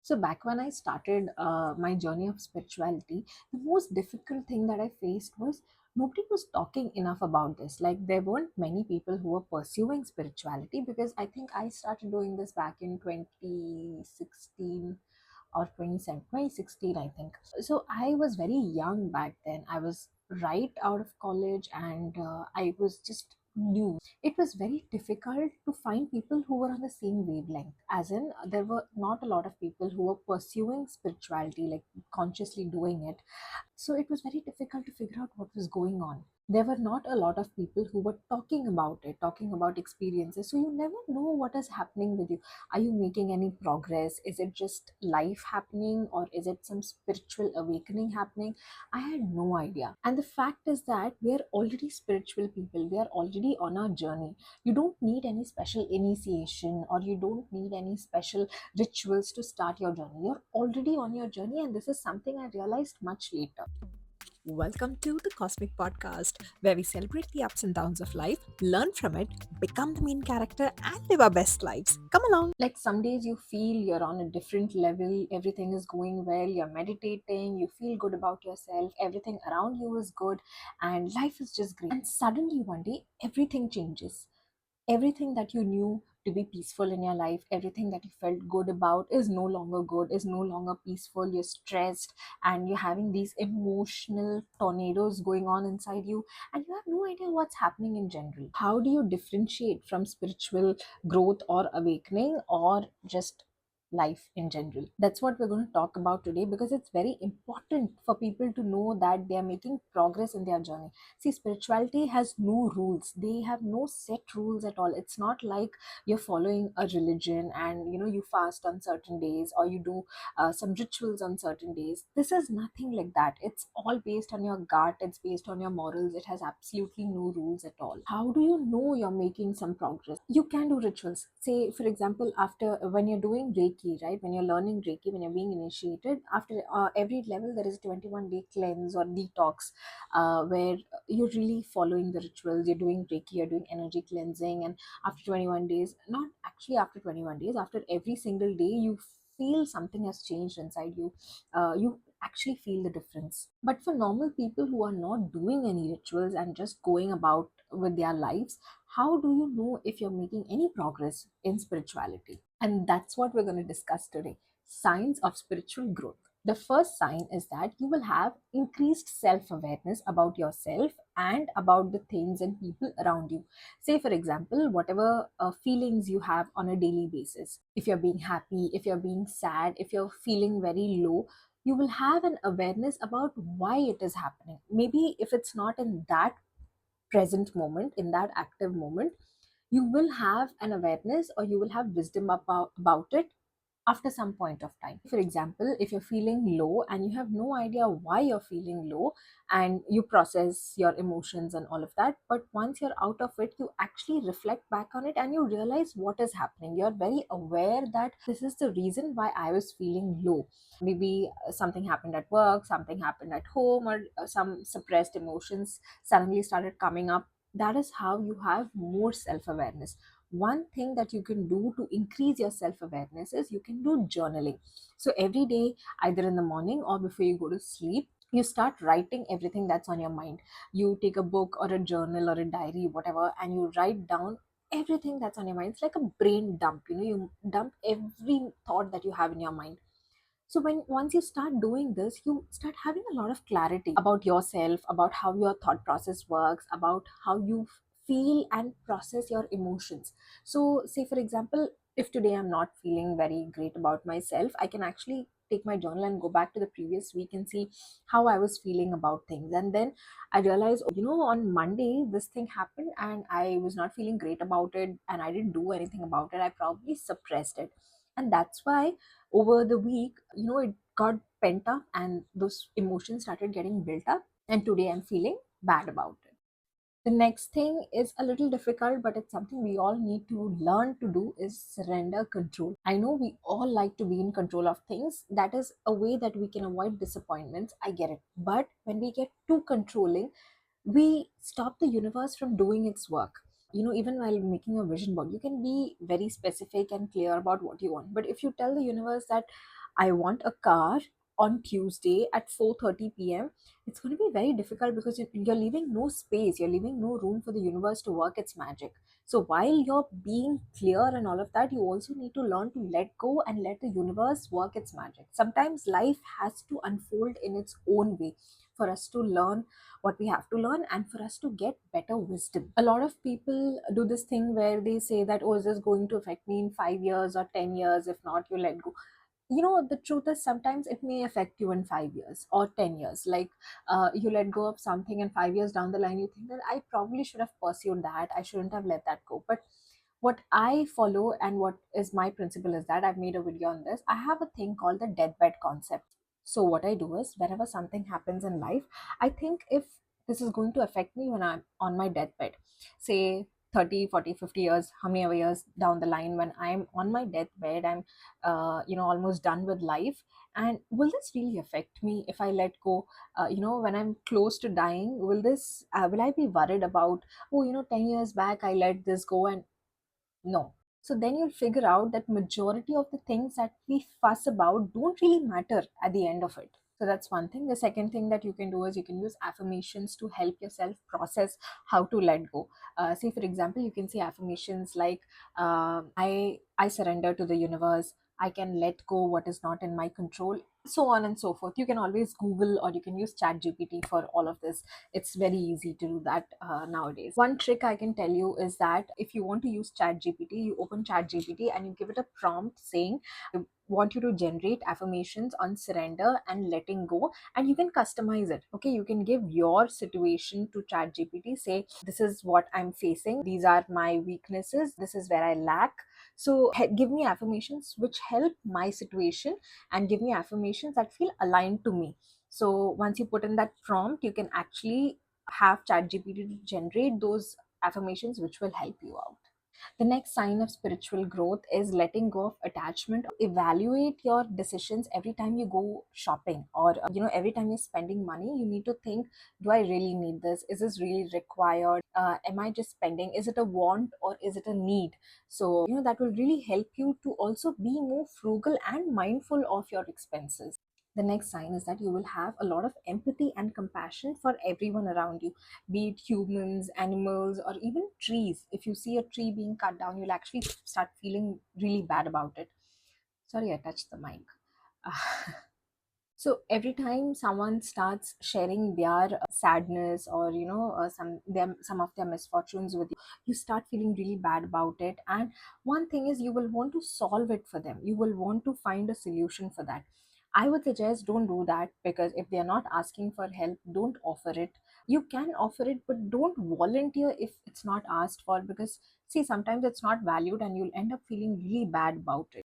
So back when I started my journey of spirituality, the most difficult thing that I faced was nobody was talking enough about this. Like there weren't many people who were pursuing spirituality because I think I started doing this back in 2016 or 2016, I think. So I was very young back then. I was right out of college, and I was just new. It was very difficult to find people who were on the same wavelength, as in there were not a lot of people who were pursuing spirituality, like consciously doing it. So it was very difficult to figure out what was going on. There were not a lot of people who were talking about it, talking about experiences. So you never know what is happening with you. Are you making any progress? Is it just life happening, or is it some spiritual awakening happening? I had no idea. And the fact is that we are already spiritual people, we are already on our journey. You don't need any special initiation, or you don't need any special rituals to start your journey. You're already on your journey, and this is something I realized much later. Welcome to the Cosmic Podcast, where we celebrate the ups and downs of life, learn from it, become the main character, and live our best lives. Come along. Like some days you feel you're on a different level, everything is going well, you're meditating, you feel good about yourself, everything around you is good, and life is just great. And suddenly one day, everything changes. Everything that you knew to be peaceful in your life, everything that you felt good about is no longer good, is no longer peaceful. You're stressed, and you're having these emotional tornadoes going on inside you, and you have no idea what's happening in general. How do you differentiate from spiritual growth or awakening, or just life in general? That's what we're going to talk about today, because it's very important for people to know that they are making progress in their journey. See, spirituality has no rules. They have no set rules at all. It's not like you're following a religion and you fast on certain days, or you do some rituals on certain days. This is nothing like that. It's all based on your gut, it's based on your morals. It has absolutely no rules at all. How do you know you're making some progress? You can do rituals. Say, for example, after when you're doing Reiki, right? When you're learning Reiki, when you're being initiated, after every level, there is a 21-day cleanse or detox, where you're really following the rituals. You're doing Reiki, you're doing energy cleansing, and after 21 days, not actually after 21 days, after every single day, you feel something has changed inside you. You actually feel the difference. But for normal people who are not doing any rituals and just going about with their lives, how do you know if you're making any progress in spirituality? And that's what we're going to discuss today: signs of spiritual growth. The first sign is that you will have increased self awareness about yourself and about the things and people around you. Say, for example, whatever feelings you have on a daily basis. If you're being happy, if you're being sad, if you're feeling very low, you will have an awareness about why it is happening. Maybe if it's not in that present moment, in that active moment, you will have an awareness, or you will have wisdom about it after some point of time. For example, if you're feeling low and you have no idea why you're feeling low, and you process your emotions and all of that, but once you're out of it, you actually reflect back on it and you realize what is happening. You're very aware that this is the reason why I was feeling low. Maybe something happened at work, something happened at home, or some suppressed emotions suddenly started coming up. That is how you have more self awareness. One thing that you can do to increase your self awareness is you can do journaling. So every day, either in the morning or before you go to sleep, you start writing everything that's on your mind. You take a book or a journal or a diary, whatever, and you write down everything that's on your mind. It's like a brain dump. You dump every thought that you have in your mind. So when once you start doing this, you start having a lot of clarity about yourself, about how your thought process works, about how you feel and process your emotions. So say, for example, if today I'm not feeling very great about myself, I can actually take my journal and go back to the previous week and see how I was feeling about things. And then I realized, on Monday this thing happened and I was not feeling great about it, and I didn't do anything about it. I probably suppressed it. And that's why over the week, it got pent up, and those emotions started getting built up, and today I'm feeling bad about it. The next thing is a little difficult, but it's something we all need to learn to do, is surrender control. I know we all like to be in control of things. That is a way that we can avoid disappointments, I get it. But when we get too controlling, we stop the universe from doing its work. Even while making a vision board, you can be very specific and clear about what you want, but if you tell the universe that I want a car on Tuesday at 4:30 p.m., it's going to be very difficult because you're leaving no space, you're leaving no room for the universe to work its magic. So while you're being clear and all of that, you also need to learn to let go and let the universe work its magic. Sometimes life has to unfold in its own way for us to learn what we have to learn and for us to get better wisdom. A lot of people do this thing where they say that, oh, is this going to affect me in 5 years or 10 years? If not, you let go. The truth is sometimes it may affect you in 5 years or 10 years. Like, you let go of something and 5 years down the line you think that I probably should have pursued that, I shouldn't have let that go. But what I follow and what is my principle is that I've made a video on this. I have a thing called the deathbed concept. So what I do is whenever something happens in life, I think if this is going to affect me when I'm on my deathbed, say 30, 40, 50 years, how many ever years down the line, when I'm on my deathbed, I'm almost done with life, and will this really affect me if I let go? When I'm close to dying, will I be worried about, oh, 10 years back I let this go? And no. So then you'll figure out that majority of the things that we fuss about don't really matter at the end of it. So that's one thing. The second thing that you can do is you can use affirmations to help yourself process how to let go. Say for example, you can say affirmations like, I surrender to the universe. I can let go what is not in my control, so on and so forth. You can always Google or you can use ChatGPT for all of this. It's very easy to do that nowadays. One trick I can tell you is that if you want to use ChatGPT, you open ChatGPT and you give it a prompt saying, I want you to generate affirmations on surrender and letting go, and you can customize it. Okay, you can give your situation to ChatGPT. Say, this is what I'm facing, these are my weaknesses, this is where I lack. So give me affirmations which help my situation and give me affirmations that feel aligned to me. So once you put in that prompt, you can actually have ChatGPT to generate those affirmations which will help you out. The next sign of spiritual growth is letting go of attachment. Evaluate your decisions every time you go shopping, or every time you're spending money. You need to think, do I really need this? Is this really required? Am I just spending? Is it a want or is it a need? So that will really help you to also be more frugal and mindful of your expenses. The next sign is that you will have a lot of empathy and compassion for everyone around you, be it humans, animals, or even trees. If you see a tree being cut down, you'll actually start feeling really bad about it. Sorry, I touched the mic. So every time someone starts sharing their sadness, or some of their misfortunes with you, you start feeling really bad about it. And one thing is, you will want to solve it for them. You will want to find a solution for that. I would suggest don't do that, because if they are not asking for help, don't offer it. You can offer it, but don't volunteer if it's not asked for, because see, sometimes it's not valued and you'll end up feeling really bad about it.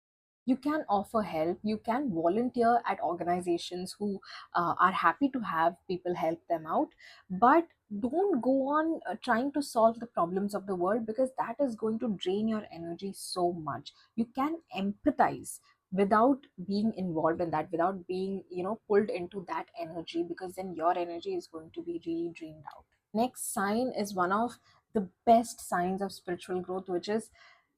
You can offer help, you can volunteer at organizations who are happy to have people help them out, but don't go on trying to solve the problems of the world, because that is going to drain your energy so much. You can empathize without being involved in that, without being pulled into that energy, because then your energy is going to be really drained out. Next sign is one of the best signs of spiritual growth, which is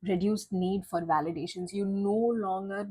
reduced need for validations. You no longer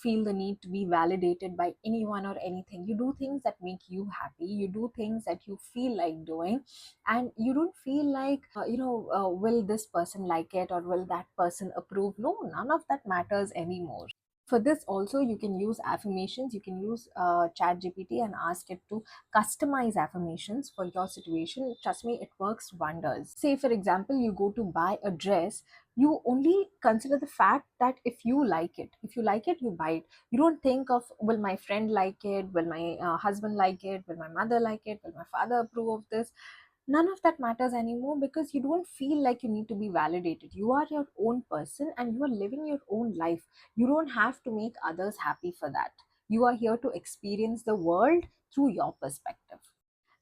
feel the need to be validated by anyone or anything. You do things that make you happy, you do things that you feel like doing, and you don't feel like will this person like it or will that person approve. No, none of that matters anymore. For this also, you can use affirmations. You can use chat gpt and ask it to customize affirmations for your situation. Trust me, it works wonders. Say for example, you go to buy a dress, you only consider the fact that if you like it, you buy it. You don't think of, will my friend like it, will my husband like it, will my mother like it, will my father approve of this? None of that matters anymore, because you don't feel like you need to be validated. You are your own person and you are living your own life. You don't have to make others happy for that. You are here to experience the world through your perspective.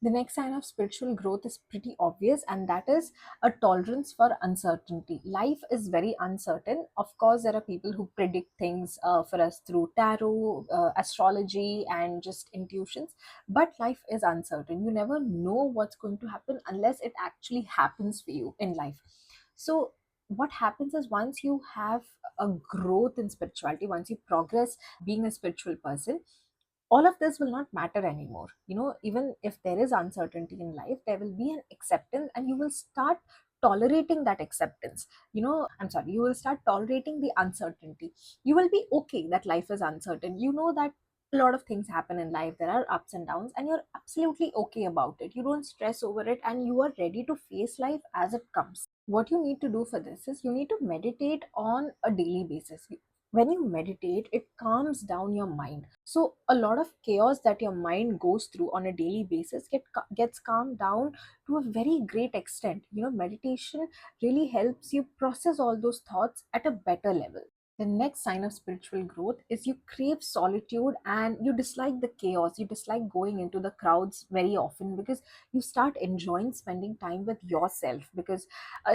The next sign of spiritual growth is pretty obvious, and that is a tolerance for uncertainty. Life is very uncertain. Of course, there are people who predict things for us through tarot, astrology, and just intuitions, but life is uncertain. You never know what's going to happen unless it actually happens for you in life. So what happens is, once you have a growth in spirituality, once you progress being a spiritual person, all of this will not matter anymore. Even if there is uncertainty in life, there will be an acceptance, and you will start tolerating that acceptance. You will start tolerating the uncertainty. You will be okay that life is uncertain. You know that a lot of things happen in life, there are ups and downs, and you're absolutely okay about it. You don't stress over it, and you are ready to face life as it comes. What you need to do for this is, you need to meditate on a daily basis. When you meditate, it calms down your mind. So a lot of chaos that your mind goes through on a daily basis gets calmed down to a very great extent. Meditation really helps you process all those thoughts at a better level. The next sign of spiritual growth is you crave solitude, and you dislike the chaos. You dislike going into the crowds very often, because you start enjoying spending time with yourself. Because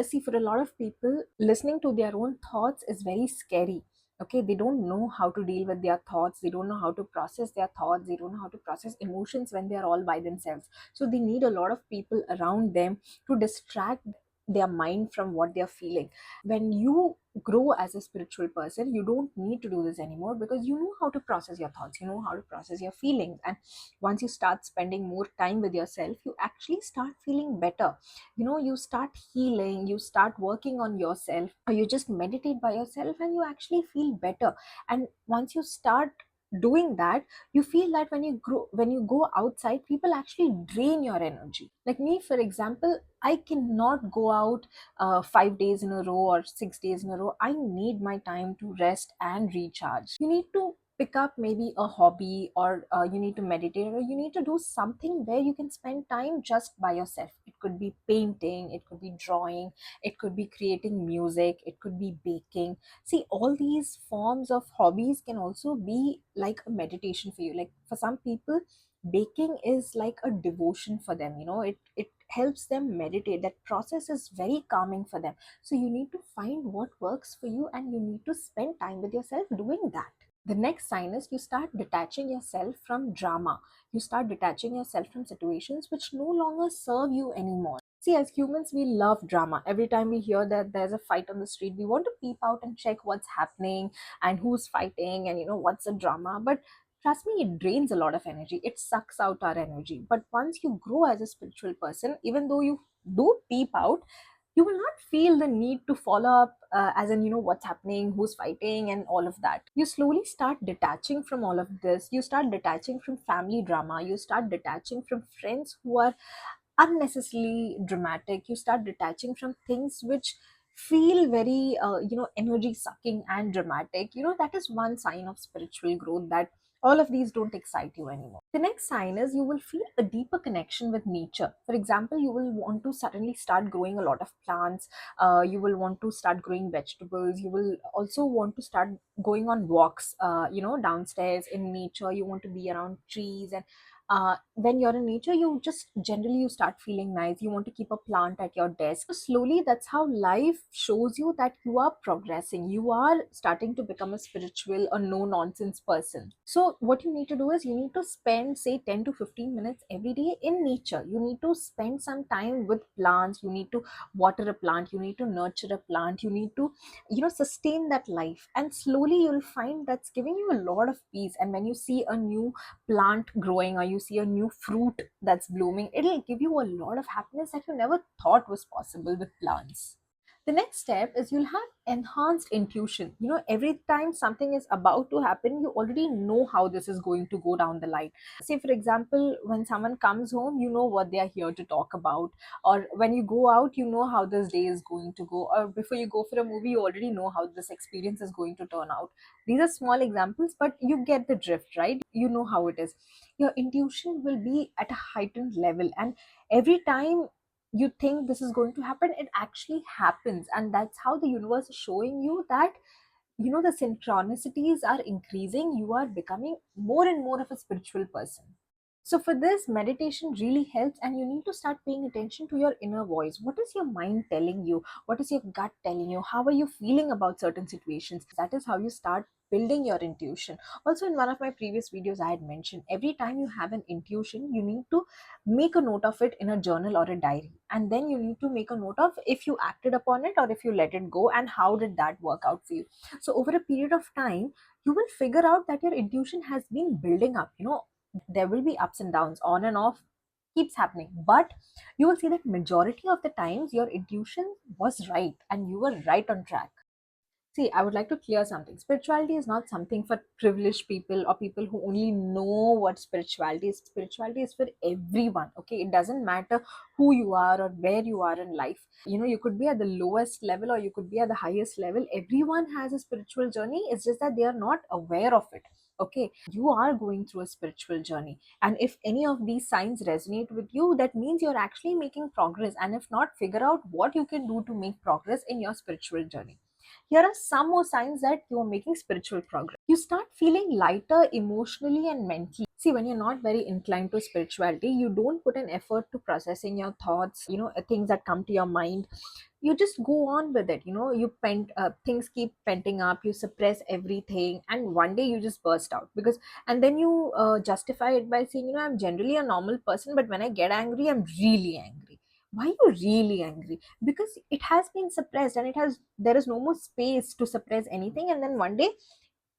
see, for a lot of people, listening to their own thoughts is very scary. Okay, they don't know how to deal with their thoughts, they don't know how to process their thoughts, they don't know how to process emotions when they are all by themselves. So they need a lot of people around them to distract their mind from what they are feeling. When you grow as a spiritual person, you don't need to do this anymore, because you know how to process your thoughts, you know how to process your feelings. And once you start spending more time with yourself, you actually start feeling better. You start healing, you start working on yourself, or you just meditate by yourself, and you actually feel better. And once you start doing that, you feel that when you go outside, people actually drain your energy. Like me, for example, I cannot go out 5 days in a row or 6 days in a row. I need my time to rest and recharge. You need to pick up maybe a hobby, or you need to meditate, or you need to do something where you can spend time just by yourself. It could be painting, it could be drawing, it could be creating music, it could be baking. See, all these forms of hobbies can also be like a meditation for you. Like for some people, baking is like a devotion for them. It helps them meditate. That process is very calming for them. So you need to find what works for you, and you need to spend time with yourself doing that. The next sign is, you start detaching yourself from drama. You start detaching yourself from situations which no longer serve you anymore. See, as humans, we love drama. Every time we hear that there's a fight on the street, we want to peep out and check what's happening and who's fighting, and what's the drama. But trust me, it drains a lot of energy. It sucks out our energy. But once you grow as a spiritual person, even though you do peep out, you will not feel the need to follow up, as in, what's happening, who's fighting, and all of that. You slowly start detaching from all of this. You start detaching from family drama. You start detaching from friends who are unnecessarily dramatic. You start detaching from things which feel very energy sucking and dramatic. That is one sign of spiritual growth, that all of these don't excite you anymore. The next sign is, you will feel a deeper connection with nature. For example, you will want to suddenly start growing a lot of plants. You will want to start growing vegetables. You will also want to start going on walks, downstairs in nature. You want to be around trees. And when you're in nature, you just generally you start feeling nice. You want to keep a plant at your desk. So slowly, that's how life shows you that you are progressing. You are starting to become a spiritual or no nonsense person. So what you need to do is, you need to spend say 10 to 15 minutes every day in nature. You need to spend some time with plants. You need to water a plant, you need to nurture a plant, you need to sustain that life. And slowly you'll find that's giving you a lot of peace. And when you see a new plant growing, or you see a new fruit that's blooming, it'll give you a lot of happiness that you never thought was possible with plants. The next step is, you'll have enhanced intuition. Every time something is about to happen, you already know how this is going to go down the line. Say, for example, when someone comes home, you know what they are here to talk about. Or when you go out, you know how this day is going to go. Or before you go for a movie, you already know how this experience is going to turn out. These are small examples, but you get the drift, right? You know how it is. Your intuition will be at a heightened level, and every time you think this is going to happen, it actually happens. And that's how the universe is showing you that the synchronicities are increasing. You are becoming more and more of a spiritual person. So for this, meditation really helps, and you need to start paying attention to your inner voice. What is your mind telling you? What is your gut telling you? How are you feeling about certain situations? That is how you start building your intuition. Also, in one of my previous videos, I had mentioned every time you have an intuition, you need to make a note of it in a journal or a diary, and then you need to make a note of if you acted upon it or if you let it go, and how did that work out for you. So over a period of time, you will figure out that your intuition has been building up. There will be ups and downs, on and off, keeps happening, but you will see that majority of the times your intuition was right and you were right on track. See, I would like to clear something. Spirituality is not something for privileged people or people who only know what spirituality is. Spirituality is for everyone, okay? It doesn't matter who you are or where you are in life. You could be at the lowest level or you could be at the highest level. Everyone has a spiritual journey. It's just that they are not aware of it. Okay, you are going through a spiritual journey, and if any of these signs resonate with you, that means you're actually making progress. And if not, figure out what you can do to make progress in your spiritual journey. Here are some more signs that you are making spiritual progress. You start feeling lighter emotionally and mentally. See, when you're not very inclined to spirituality, you don't put an effort to processing your thoughts, things that come to your mind. You just go on with it. Things keep penting up, you suppress everything, and one day you just burst out. And then you justify it by saying, I'm generally a normal person, but when I get angry, I'm really angry. Why are you really angry? Because it has been suppressed, and there is no more space to suppress anything, and then one day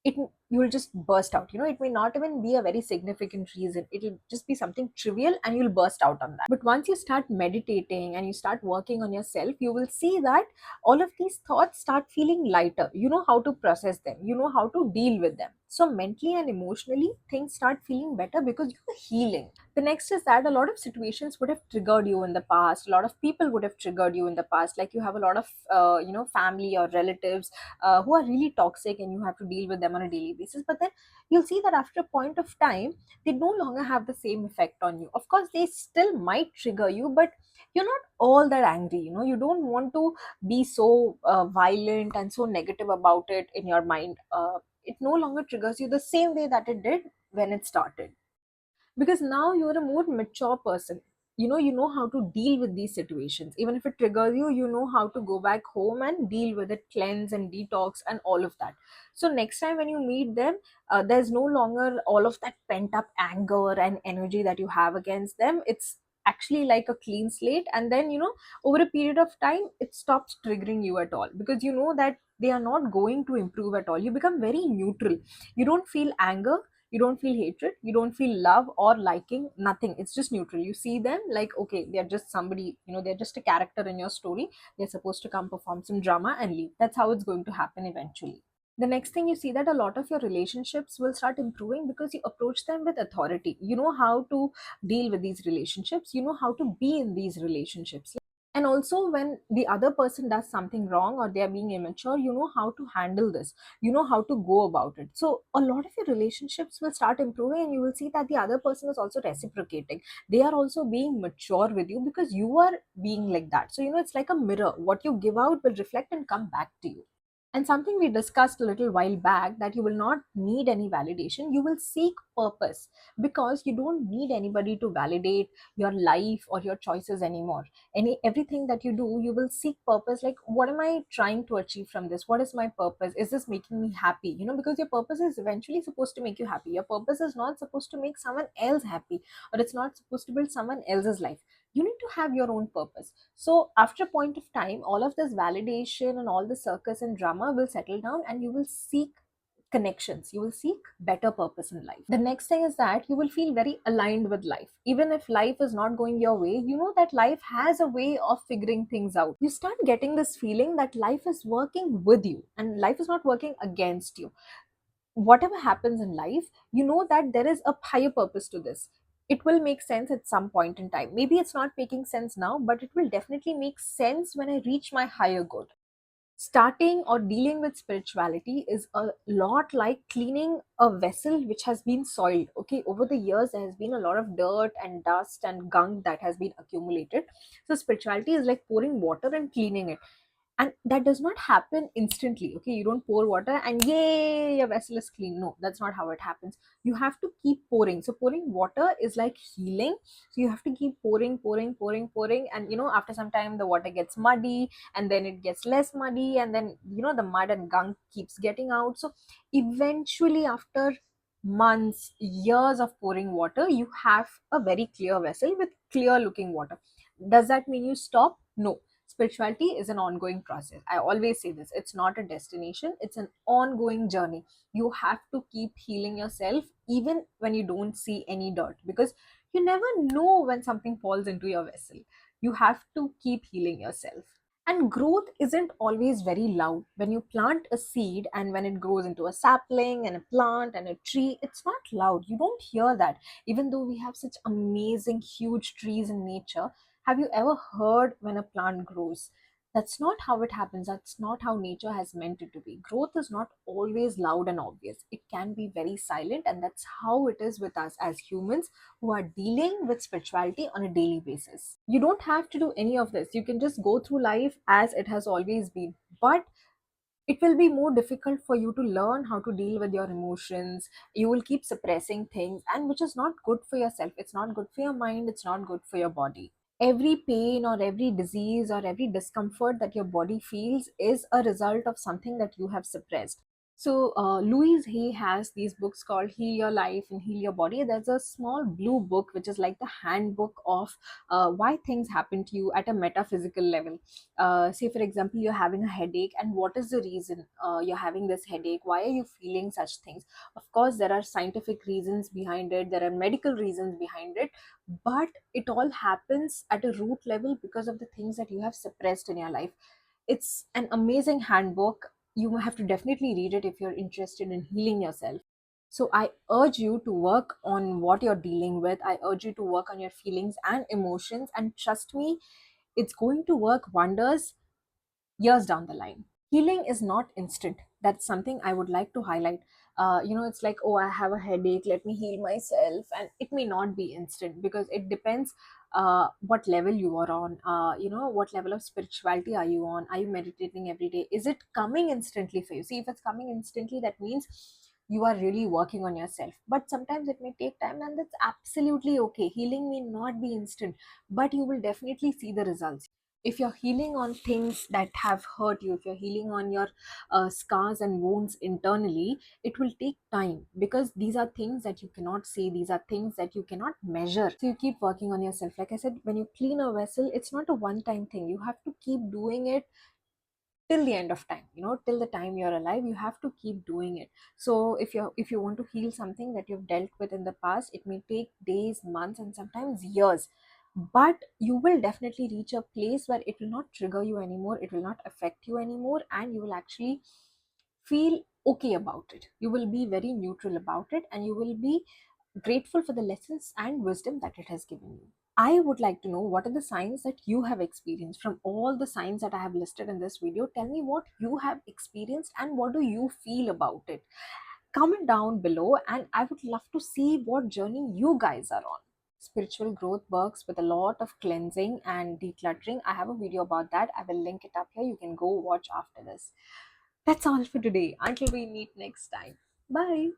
it you will just burst out. It may not even be a very significant reason, it'll just be something trivial, and you'll burst out on that. But once you start meditating and you start working on yourself, you will see that all of these thoughts start feeling lighter. You know how to process them, you know how to deal with them. So mentally and emotionally, things start feeling better because you're healing. The next is that a lot of situations would have triggered you in the past, a lot of people would have triggered you in the past. Like, you have a lot of family or relatives who are really toxic, and you have to deal with them on a daily basis. But then you'll see that after a point of time, they no longer have the same effect on you. Of course, they still might trigger you, but you're not all that angry. You don't want to be so violent and so negative about it in your mind. It no longer triggers you the same way that it did when it started, because now you're a more mature person. You know how to deal with these situations. Even if it triggers you, you know how to go back home and deal with it, cleanse and detox and all of that. So next time when you meet them, there's no longer all of that pent up anger and energy that you have against them. It's actually like a clean slate, and then over a period of time it stops triggering you at all, because you know that they are not going to improve at all. You become very neutral. You don't feel anger, you don't feel hatred, you don't feel love or liking, nothing. It's just neutral. You see them like, okay, they're just somebody, they're just a character in your story. They're supposed to come perform some drama and leave. That's how it's going to happen eventually. The next thing, you see that a lot of your relationships will start improving because you approach them with authority. You know how to deal with these relationships, you know how to be in these relationships. And also, when the other person does something wrong or they are being immature, you know how to handle this, you know how to go about it. So a lot of your relationships will start improving, and you will see that the other person is also reciprocating. They are also being mature with you because you are being like that. So it's like a mirror. What you give out will reflect and come back to you. And something we discussed a little while back, that you will not need any validation, you will seek purpose, because you don't need anybody to validate your life or your choices anymore. Everything that you do, you will seek purpose. Like, what am I trying to achieve from this? What is my purpose? Is this making me happy? Because your purpose is eventually supposed to make you happy. Your purpose is not supposed to make someone else happy, or it's not supposed to build someone else's life. You need to have your own purpose. So after a point of time, all of this validation and all the circus and drama will settle down, and you will seek connections. You will seek better purpose in life. The next thing is that you will feel very aligned with life. Even if life is not going your way, you know that life has a way of figuring things out. You start getting this feeling that life is working with you and life is not working against you. Whatever happens in life, you know that there is a higher purpose to this. It will make sense at some point in time. Maybe it's not making sense now, but it will definitely make sense when I reach my higher good. Starting or dealing with spirituality is a lot like cleaning a vessel which has been soiled. Okay, over the years there has been a lot of dirt and dust and gunk that has been accumulated. So spirituality is like pouring water and cleaning it. And that does not happen instantly. Okay, you don't pour water and yay, your vessel is clean. No, that's not how it happens. You have to keep pouring. So pouring water is like healing. So you have to keep pouring, and after some time the water gets muddy, and then it gets less muddy, and then the mud and gunk keeps getting out. So eventually, after months, years of pouring water, you have a very clear vessel with clear looking water. Does that mean you stop? No. Spirituality is an ongoing process. I always say this, it's not a destination, it's an ongoing journey. You have to keep healing yourself even when you don't see any dirt, because you never know when something falls into your vessel. You have to keep healing yourself. And growth isn't always very loud. When you plant a seed and when it grows into a sapling and a plant and a tree, it's not loud. You don't hear that. Even though we have such amazing, huge trees in nature, have you ever heard when a plant grows? That's not how it happens. That's not how nature has meant it to be. Growth is not always loud and obvious. It can be very silent, and that's how it is with us as humans who are dealing with spirituality on a daily basis. You don't have to do any of this. You can just go through life as it has always been. But it will be more difficult for you to learn how to deal with your emotions. You will keep suppressing things, and which is not good for yourself. It's not good for your mind. It's not good for your body. Every pain or every disease or every discomfort that your body feels is a result of something that you have suppressed. So, Louise Hay has these books called Heal Your Life and Heal Your Body. There's a small blue book which is like the handbook of why things happen to you at a metaphysical level. Say, for example, you're having a headache, and what is the reason you're having this headache? Why are you feeling such things? Of course, there are scientific reasons behind it, there are medical reasons behind it, but it all happens at a root level because of the things that you have suppressed in your life. It's an amazing handbook. You have to definitely read it if you're interested in healing yourself. So I urge you to work on what you're dealing with. I urge you to work on your feelings and emotions, and trust me, it's going to work wonders years down the line. Healing is not instant. That's something I would like to highlight. It's like, oh, I have a headache, let me heal myself. And it may not be instant, because it depends what level you are on. What level of spirituality are you on? Are you meditating every day? Is it coming instantly for you? See, if it's coming instantly, that means you are really working on yourself. But sometimes it may take time, and that's absolutely okay. Healing may not be instant, but you will definitely see the results. If you're healing on things that have hurt you, if you're healing on your scars and wounds internally, it will take time, because these are things that you cannot see, these are things that you cannot measure. So you keep working on yourself. Like I said, when you clean a vessel, it's not a one time thing. You have to keep doing it till the end of time. Till the time you're alive, you have to keep doing it. So if you want to heal something that you've dealt with in the past, it may take days, months, and sometimes years, but you will definitely reach a place where it will not trigger you anymore, it will not affect you anymore, and you will actually feel okay about it. You will be very neutral about it, and you will be grateful for the lessons and wisdom that it has given you. I would like to know, what are the signs that you have experienced from all the signs that I have listed in this video. Tell me what you have experienced and what do you feel about it. Comment down below, and I would love to see what journey you guys are on. Spiritual growth works with a lot of cleansing and decluttering. I have a video about that. I will link it up here. You can go watch after this. That's all for today. Until we meet next time. Bye.